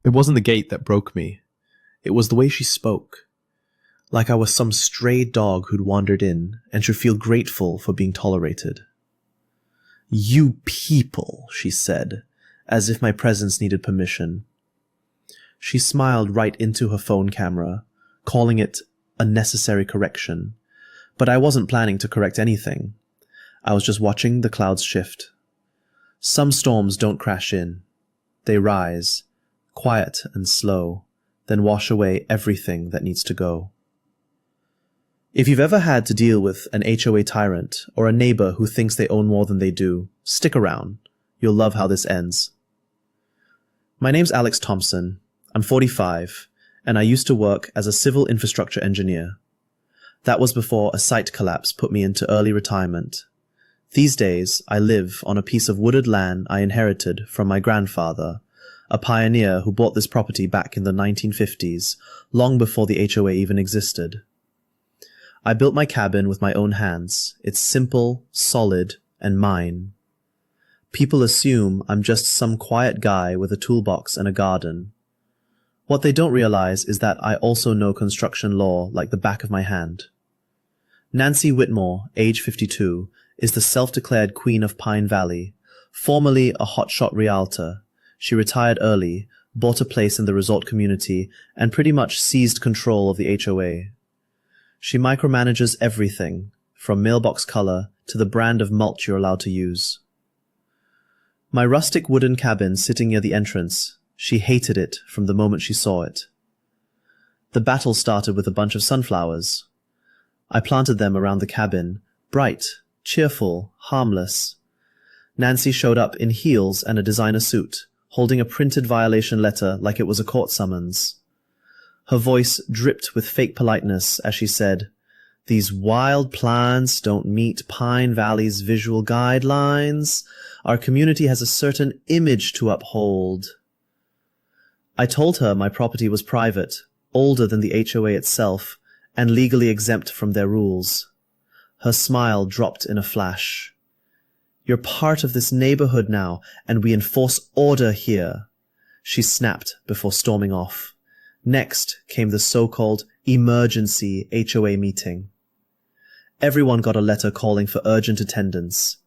It wasn't the gate that broke me. It was the way she spoke. Like I was some stray dog who'd wandered in and should feel grateful for being tolerated. "You people," she said, as if my presence needed permission. She smiled right into her phone camera, calling it a necessary correction. But I wasn't planning to correct anything. I was just watching the clouds shift. Some storms don't crash in. They rise, quiet and slow, then wash away everything that needs to go. If you've ever had to deal with an HOA tyrant or a neighbor who thinks they own more than they do, stick around. You'll love how this ends. My name's Alex Thompson. I'm 45, and I used to work as a civil infrastructure engineer. That was before a site collapse put me into early retirement. These days, I live on a piece of wooded land I inherited from my grandfather, a pioneer who bought this property back in the 1950s, long before the HOA even existed. I built my cabin with my own hands. It's simple, solid, and mine. People assume I'm just some quiet guy with a toolbox and a garden. What they don't realize is that I also know construction law like the back of my hand. Nancy Whitmore, age 52, is the self-declared queen of Pine Valley, formerly a hotshot realtor. She retired early, bought a place in the resort community, and pretty much seized control of the HOA. She micromanages everything, from mailbox color to the brand of mulch you're allowed to use. My rustic wooden cabin sitting near the entrance, she hated it from the moment she saw it. The battle started with a bunch of sunflowers. I planted them around the cabin, bright, cheerful, harmless. Nancy showed up in heels and a designer suit, holding a printed violation letter like it was a court summons. Her voice dripped with fake politeness as she said, "These wild plants don't meet Pine Valley's visual guidelines. Our community has a certain image to uphold." I told her my property was private, older than the HOA itself, and legally exempt from their rules. Her smile dropped in a flash. "You're part of this neighborhood now, and we enforce order here," she snapped before storming off. Next came the so-called emergency HOA meeting. Everyone got a letter calling for urgent attendance.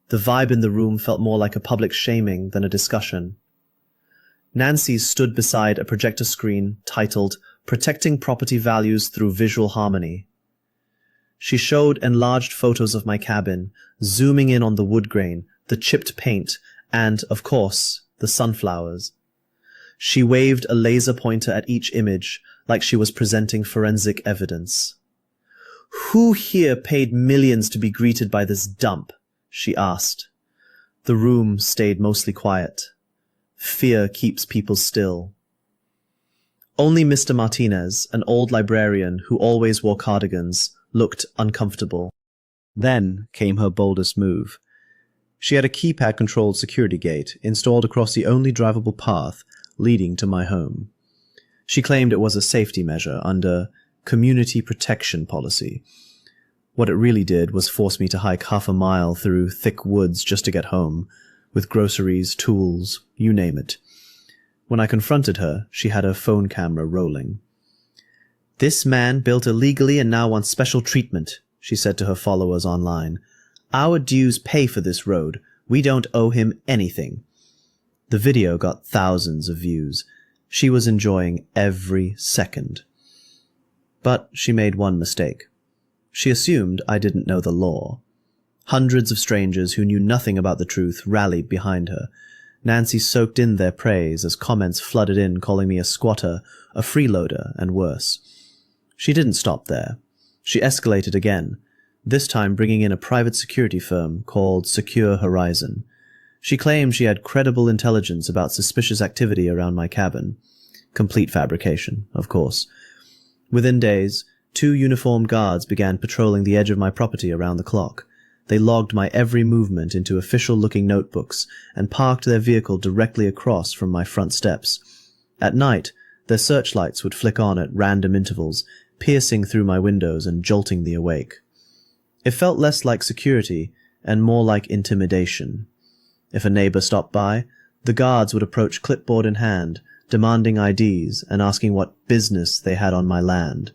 The vibe in the room felt more like a public shaming than a discussion. Nancy stood beside a projector screen titled "Protecting Property Values Through Visual Harmony." She showed enlarged photos of my cabin, zooming in on the wood grain, the chipped paint, and, of course, the sunflowers. She waved a laser pointer at each image, like she was presenting forensic evidence. "Who here paid millions to be greeted by this dump?" she asked. The room stayed mostly quiet. Fear keeps people still. Only Mr. Martinez, an old librarian who always wore cardigans, looked uncomfortable. Then came her boldest move. She had a keypad-controlled security gate installed across the only drivable path leading to my home. She claimed it was a safety measure under community protection policy. What it really did was force me to hike half a mile through thick woods just to get home, with groceries, tools, you name it. When I confronted her, she had her phone camera rolling. "This man built illegally and now wants special treatment," she said to her followers online. "Our dues pay for this road. We don't owe him anything." The video got thousands of views. She was enjoying every second. But she made one mistake. She assumed I didn't know the law. Hundreds of strangers who knew nothing about the truth rallied behind her. Nancy soaked in their praise as comments flooded in calling me a squatter, a freeloader, and worse. She didn't stop there. She escalated again, this time bringing in a private security firm called Secure Horizon. She claimed she had credible intelligence about suspicious activity around my cabin. Complete fabrication, of course. Within days, 2 uniformed guards began patrolling the edge of my property around the clock. They logged my every movement into official-looking notebooks and parked their vehicle directly across from my front steps. At night, their searchlights would flick on at random intervals, piercing through my windows and jolting the awake. It felt less like security and more like intimidation. If a neighbor stopped by, the guards would approach clipboard in hand, demanding IDs and asking what business they had on my land.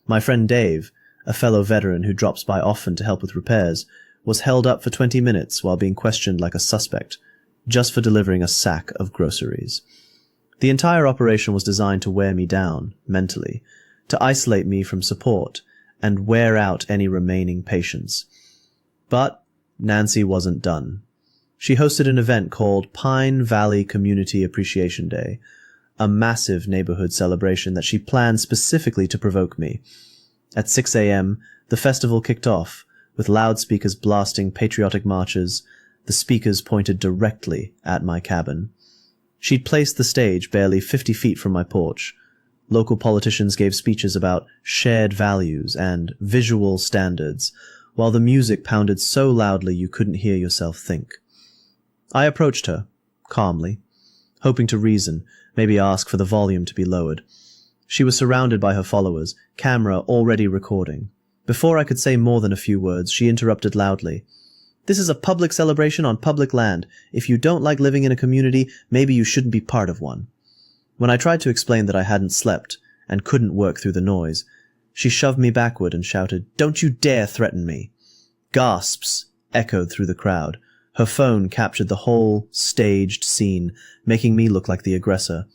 My friend Dave, a fellow veteran who drops by often to help with repairs, was held up for 20 minutes while being questioned like a suspect, just for delivering a sack of groceries. The entire operation was designed to wear me down, mentally, to isolate me from support, and wear out any remaining patience. But Nancy wasn't done. She hosted an event called Pine Valley Community Appreciation Day, a massive neighborhood celebration that she planned specifically to provoke me. At 6 a.m., the festival kicked off, with loudspeakers blasting patriotic marches, the speakers pointed directly at my cabin. She'd placed the stage barely 50 feet from my porch. Local politicians gave speeches about shared values and visual standards, while the music pounded so loudly you couldn't hear yourself think. I approached her, calmly, hoping to reason, maybe ask for the volume to be lowered. She was surrounded by her followers, camera already recording. Before I could say more than a few words, she interrupted loudly. "This is a public celebration on public land. If you don't like living in a community, maybe you shouldn't be part of one." When I tried to explain that I hadn't slept and couldn't work through the noise, she shoved me backward and shouted, "Don't you dare threaten me." Gasps echoed through the crowd. Her phone captured the whole staged scene, making me look like the aggressor.